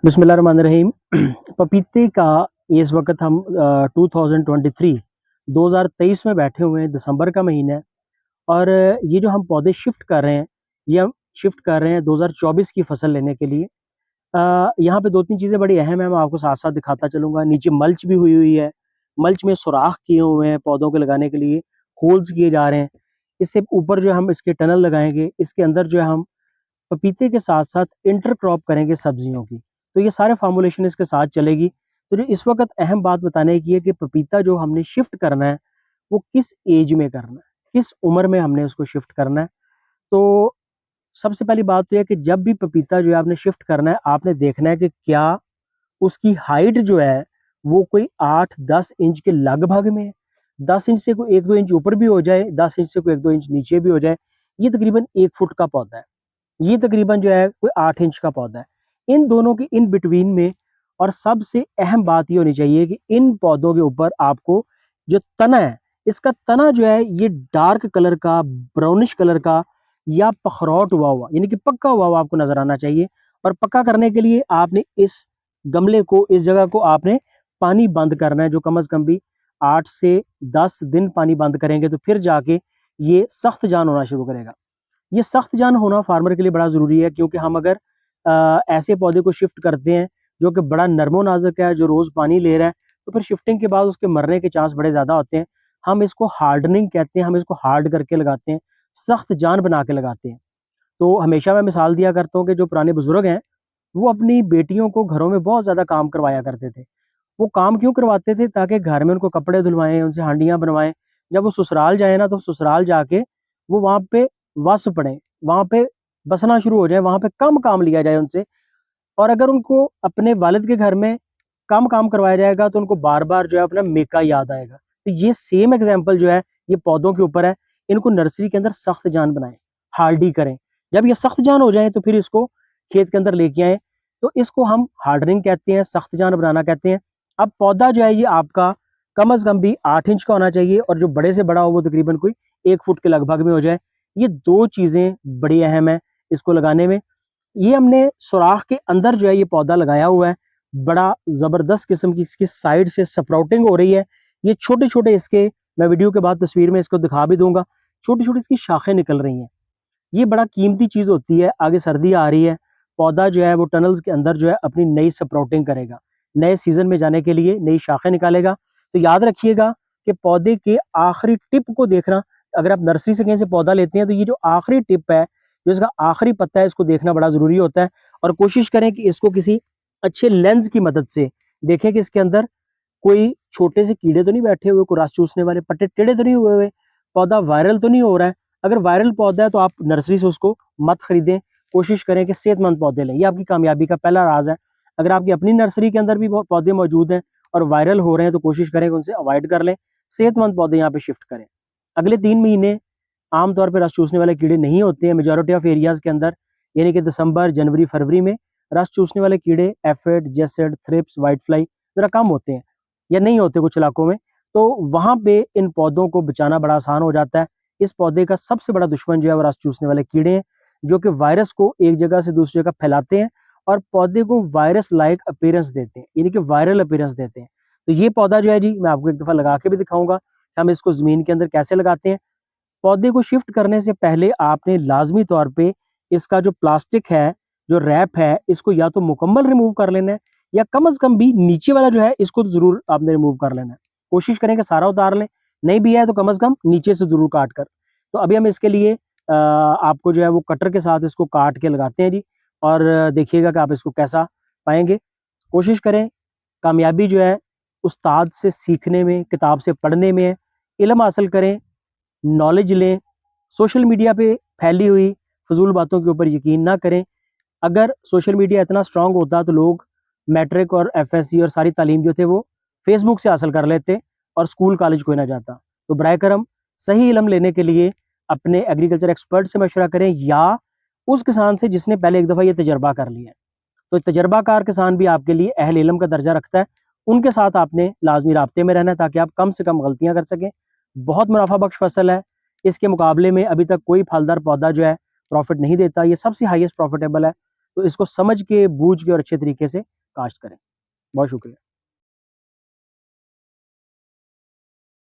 बिस्मिल्लाहिर्रहमानिर्रहीम। पपीते का इस वक्त हम 2023 2023 में बैठे हुए हैं। दिसंबर का महीना है और ये जो हम पौधे शिफ्ट कर रहे हैं, ये हम शिफ्ट कर रहे हैं 2024 की फसल लेने के लिए। यहाँ पे दो तीन चीज़ें बड़ी अहम है, मैं आपको साथ साथ दिखाता चलूँगा। नीचे मल्च भी हुई हुई है, मल्च में सुराख किए हुए हैं पौधों के लगाने के लिए, होल्स किए जा रहे हैं। इससे ऊपर जो हम इसके टनल लगाएंगे, इसके अंदर जो है हम पपीते के साथ साथ इंटरक्रॉप करेंगे सब्जियों की। तो ये सारे फॉर्मुलेशन इसके साथ चलेगी। तो जो इस वक्त अहम बात बताने की है कि पपीता जो हमने शिफ्ट करना है, वो किस एज में करना है, किस उम्र में हमने उसको शिफ्ट करना है। तो सबसे पहली बात तो यह है कि जब भी पपीता जो है आपने शिफ्ट करना है, आपने देखना है कि क्या उसकी हाइट जो है वो कोई 8-10 इंच के लगभग में है। 10 इंच से कोई 1-2 इंच ऊपर भी हो जाए, 10 इंच से कोई 1-2 इंच नीचे भी हो जाए। ये तकरीबन 1 फुट का पौधा है। ये तकरीबन जो है कोई 8 इंच का पौधा है। इन दोनों के इन बिटवीन में, और सबसे अहम बात ये होनी चाहिए कि इन पौधों के ऊपर आपको जो तना है, इसका तना जो है ये डार्क कलर का, ब्राउनिश कलर का या पखरौट हुआ हुआ, यानी कि पक्का हुआ हुआ आपको नजर आना चाहिए। और पक्का करने के लिए आपने इस गमले को, इस जगह को आपने पानी बंद करना है, जो कम से कम भी 8 से 10 दिन पानी बंद करेंगे तो फिर जाके ये सख्त जान होना शुरू करेगा। ये सख्त जान होना फार्मर के लिए बड़ा ज़रूरी है, क्योंकि हम अगर ऐसे पौधे को शिफ्ट करते हैं जो कि बड़ा नरमो नाजुक है, जो रोज़ पानी ले रहा है, तो फिर शिफ्टिंग के बाद उसके मरने के चांस बड़े ज़्यादा होते हैं। हम इसको हार्डनिंग कहते हैं, हम इसको हार्ड करके लगाते हैं, सख्त जान बना के लगाते हैं। तो हमेशा मैं मिसाल दिया करता हूँ कि जो पुराने बुजुर्ग हैं, वो अपनी बेटियों को घरों में बहुत ज़्यादा काम करवाया करते थे। वो काम क्यों करवाते थे? ताकि घर में उनको कपड़े धुलवाएं, उनसे हांडियां बनवाएं। जब वो ससुराल जाए ना, तो ससुराल जाके वो वहां पे वस पड़े, वहां पे बसना शुरू हो जाए, वहां पे कम काम लिया जाए उनसे। और अगर उनको अपने वालिद के घर में कम काम करवाया जाएगा तो उनको बार बार जो है अपना मेका याद आएगा। तो ये सेम एग्जाम्पल जो है ये पौधों के ऊपर है। इनको नर्सरी के अंदर सख्त जान बनाएं, हार्डी करें। जब ये सख्त जान हो जाए तो फिर इसको खेत के अंदर लेके आए। तो इसको हम हार्डनिंग कहते हैं, सख्त जान बनाना कहते हैं। अब पौधा जो है ये आपका कम से कम भी 8 इंच का होना चाहिए, और जो बड़े से बड़ा हो वो तकरीबन कोई 1 फुट के लगभग में हो जाए। ये दो चीजें बड़ी अहम है इसको लगाने में। ये हमने सुराख के अंदर जो है ये पौधा लगाया हुआ है। बड़ा जबरदस्त किस्म की इसकी साइड से स्प्राउटिंग हो रही है। ये छोटे छोटे इसके, मैं वीडियो के बाद तस्वीर में इसको दिखा भी दूंगा, छोटी छोटी इसकी शाखें निकल रही हैं। ये बड़ा कीमती चीज होती है। आगे सर्दी आ रही है, पौधा जो है वो टनल्स के अंदर जो है अपनी नई स्प्राउटिंग करेगा, नए सीजन में जाने के लिए नई शाखें निकालेगा। तो याद रखिएगा कि पौधे के आखिरी टिप को देखना। अगर आप नर्सरी से कहीं से पौधा लेते हैं तो ये जो आखिरी टिप है, जो इसका आखिरी पत्ता है, इसको देखना बड़ा जरूरी होता है। और कोशिश करें कि इसको किसी अच्छे लेंस की मदद से देखें कि इसके अंदर कोई छोटे से कीड़े तो नहीं बैठे हुए, कोई रस चूसने वाले पत्ते टेढ़े तो नहीं हुए हुए, पौधा वायरल तो नहीं हो रहा है। अगर वायरल पौधा है तो आप नर्सरी से उसको मत खरीदें। कोशिश करें कि सेहतमंद पौधे लें। ये आपकी कामयाबी का पहला राज है। अगर आपकी अपनी नर्सरी के अंदर भी पौधे मौजूद हैं और वायरल हो रहे हैं तो कोशिश करें कि उनसे अवॉइड कर लें, सेहतमंद पौधे यहाँ पे शिफ्ट करें। अगले 3 महीने आमतौर पर रस चूसने वाले कीड़े नहीं होते हैं मेजोरिटी ऑफ एरियाज के अंदर, यानी कि दिसंबर, जनवरी, फरवरी में रस चूसने वाले कीड़े aphid, jassid, thrips, white fly जरा कम होते हैं या नहीं होते कुछ इलाकों में। तो वहां पे इन पौधों को बचाना बड़ा आसान हो जाता है। इस पौधे का सबसे बड़ा दुश्मन जो है वो रस चूसने वाले कीड़े हैं, जो कि वायरस को एक जगह से दूसरी जगह फैलाते हैं और पौधे को वायरस लाइक अपीयरेंस देते हैं, यानी कि वायरल अपीयरेंस देते हैं। तो ये पौधा जो है जी, मैं आपको एक दफा लगा के भी दिखाऊंगा कि हम इसको जमीन के अंदर कैसे लगाते हैं। पौधे को शिफ्ट करने से पहले आपने लाजमी तौर पे इसका जो प्लास्टिक है, जो रैप है, इसको या तो मुकम्मल रिमूव कर लेना है, या कम से कम भी नीचे वाला जो है इसको तो जरूर आपने रिमूव कर लेना है। कोशिश करें कि सारा उतार लें, नहीं भी है तो कम से कम नीचे से जरूर काट कर। तो अभी हम इसके लिए आपको जो है वो कटर के साथ इसको काट के लगाते हैं जी। और देखिएगा कि आप इसको कैसा पाएंगे। कोशिश करें, कामयाबी जो है उस्ताद से सीखने में, किताब से पढ़ने में है। इल्म हासिल करें, नॉलेज लें। सोशल मीडिया पे फैली हुई फजूल बातों के ऊपर यकीन ना करें। अगर सोशल मीडिया इतना स्ट्रांग होता तो लोग मैट्रिक और एफएससी और सारी तालीम जो थे वो फेसबुक से हासिल कर लेते और स्कूल कॉलेज कोई ना जाता। तो बराए करम सही इल्म लेने के लिए अपने एग्रीकल्चर एक्सपर्ट से मशवरा करें, या उस किसान से जिसने पहले एक दफ़ा ये तजर्बा कर लिया है। तो तजर्बाकार किसान भी आपके लिए अहल इल्म का दर्जा रखता है। उनके साथ आपने लाजमी राब्ते में रहना है ताकि आप कम से कम गलतियां कर सकें। बहुत मुनाफा बख्श फसल है। इसके मुकाबले में अभी तक कोई फलदार पौधा जो है प्रॉफिट नहीं देता। ये सबसे हाईएस्ट प्रॉफिटेबल है। तो इसको समझ के, बूझ के और अच्छे तरीके से काश्त करें। बहुत शुक्रिया।